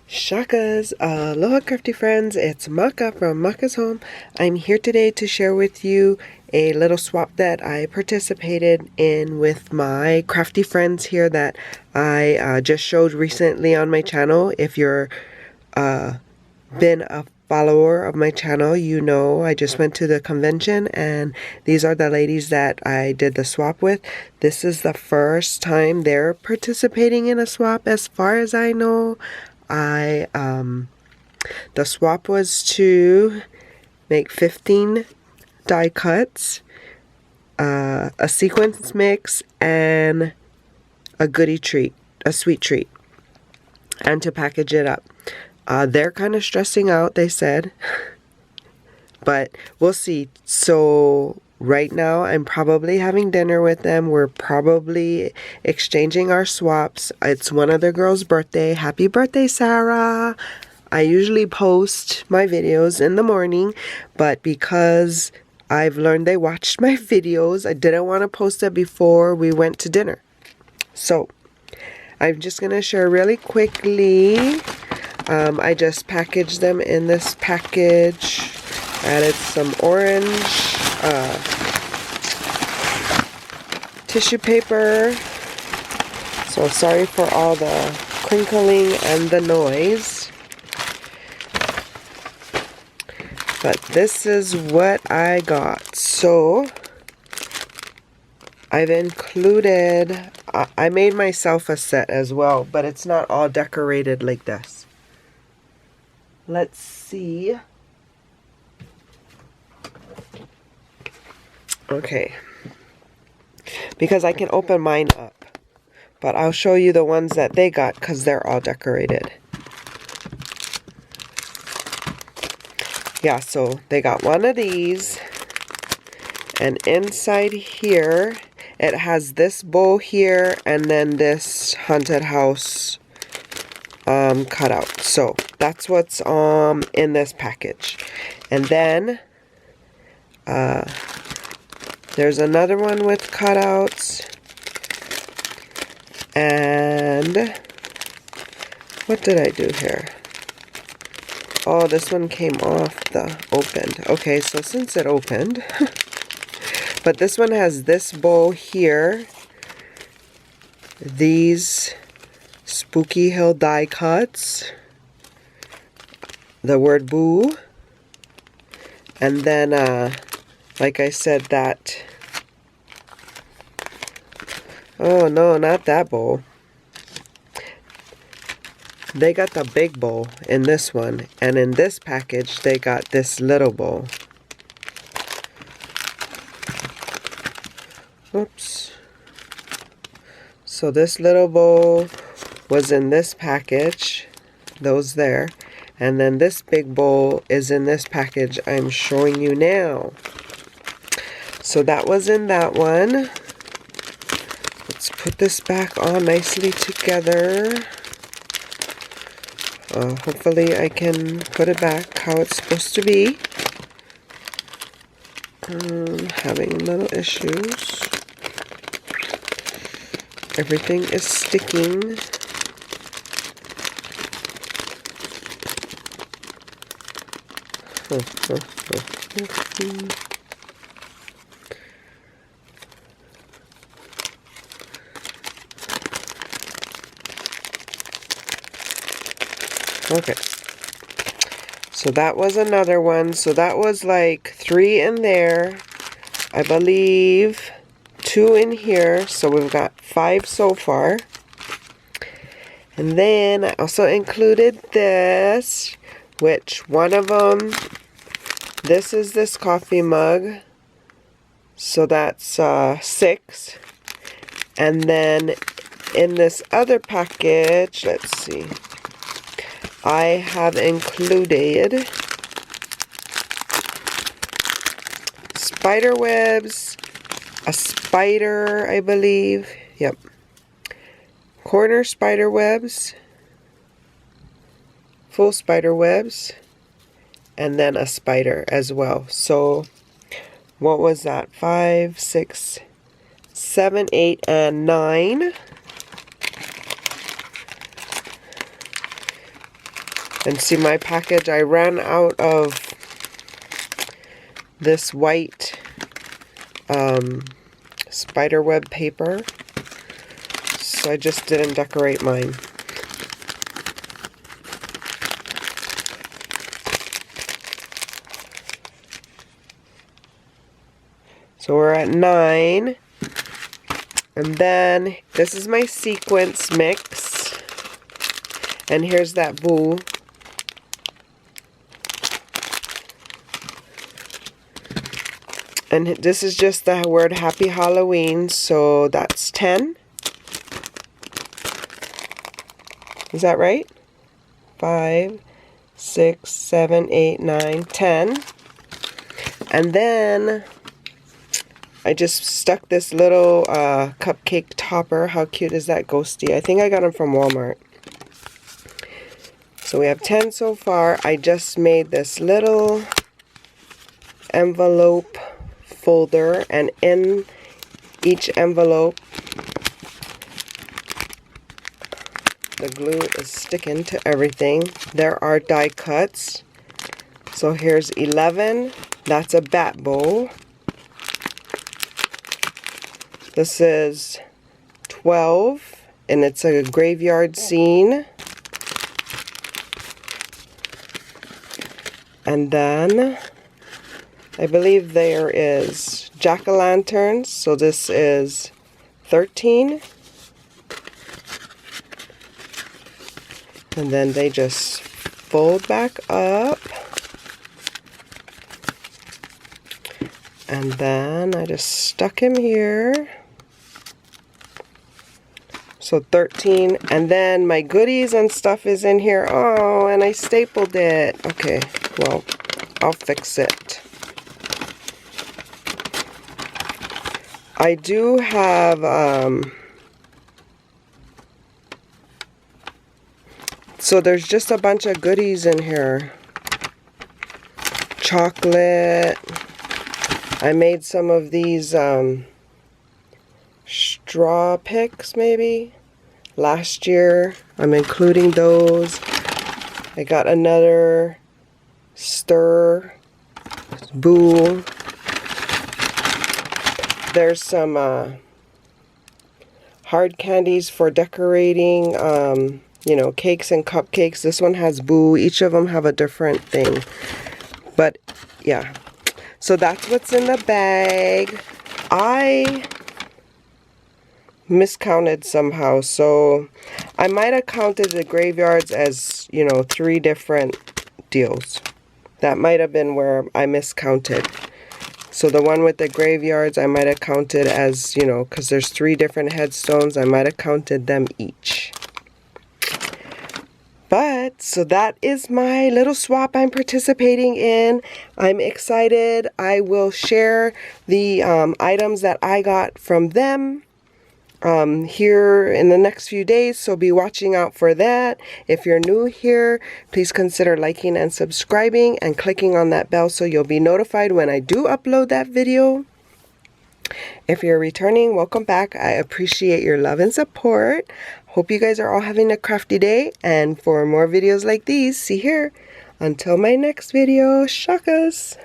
Shakas, aloha crafty friends, it's Maka from Makaz Home. I'm here today to share with you a little swap that I participated in with my crafty friends here that I just showed recently on my channel. If you're been a follower of my channel, you know I just went to the convention and these are the ladies that I did the swap with. This is the first time they're participating in a swap as far as I know. The swap was to make 15 die cuts, a sequence mix, and a goodie treat, a sweet treat, and to package it up. They're kind of stressing out, they said, but we'll see. So right now I'm probably having dinner with them. We're probably exchanging our swaps. It's one of the girls' birthday. Happy birthday, Sarah! I usually post my videos in the morning, but because I've learned they watched my videos, I didn't want to post it before we went to dinner. So I'm just going to share really quickly. I just packaged them in this package. Added some orange tissue paper. So sorry for all the crinkling and the noise. But this is what I got. So I've included, I made myself a set as well, but it's not all decorated like this. Let's see. Okay. Because I can open mine up. But I'll show you the ones that they got because they're all decorated. Yeah, so they got one of these. And inside here, it has this bowl here and then this haunted house cutout. So that's what's in this package. And then there's another one with cutouts. And what did I do here? Oh, this one came off the opened. Okay, so since it opened, but this one has this bowl here, these Spooky Hill die cuts, the word boo, and then like I said, that, oh no, not that bowl. They got the big bowl in this one, and in this package they got this little bowl. Oops. So this little bowl was in this package, those there, and then this big bowl is in this package I'm showing you now. So that was in that one. Let's put this back on nicely together. Hopefully I can put it back how it's supposed to be. Having little issues. Everything is sticking. Okay, so that was another one. So that was like 3 in there, I believe 2 in here, so we've got 5 so far. And then I also included this, which one of them, this is this coffee mug, so that's 6. And then in this other package, let's see, I have included spider webs, a spider, I believe, yep, corner spider webs, full spider webs, and then a spider as well. So what was that? 5, 6, 7, 8, and 9. And see my package, I ran out of this white spiderweb paper, so I just didn't decorate mine. So we're at 9. And then this is my sequence mix. And here's that boo. And this is just the word Happy Halloween, so that's 10. Is that right? 5, 6, 7, 8, 9, 10. And then I just stuck this little cupcake topper. How cute is that, ghosty? I think I got them from Walmart. So we have 10 so far. I just made this little envelope folder, and in each envelope the glue is sticking to everything. There are die cuts. So here's 11. That's a bat bowl. This is 12, and it's a graveyard scene. And then I believe there is jack-o'-lanterns, so this is 13. And then they just fold back up. And then I just stuck him here. So 13, and then my goodies and stuff is in here. Oh, and I stapled it. Okay, well, I'll fix it. I do have, so there's just a bunch of goodies in here. Chocolate. I made some of these straw picks maybe last year. I'm including those. I got another stir boo. There's some hard candies for decorating, you know, cakes and cupcakes. This one has boo. Each of them have a different thing. But yeah, so that's what's in the bag. I miscounted somehow, so I might have counted the graveyards as, you know, 3 different deals. That might have been where I miscounted. So the one with the graveyards I might have counted as, you know, because there's 3 different headstones, I might have counted them each. But, so that is my little swap I'm participating in. I'm excited. I will share the items that I got from them here in the next few days, so be watching out for that. If you're new here, please consider liking and subscribing and clicking on that bell so you'll be notified when I do upload that video. If you're returning, welcome back. I appreciate your love and support. Hope you guys are all having a crafty day, and for more videos like these, see here. Until my next video, shakas!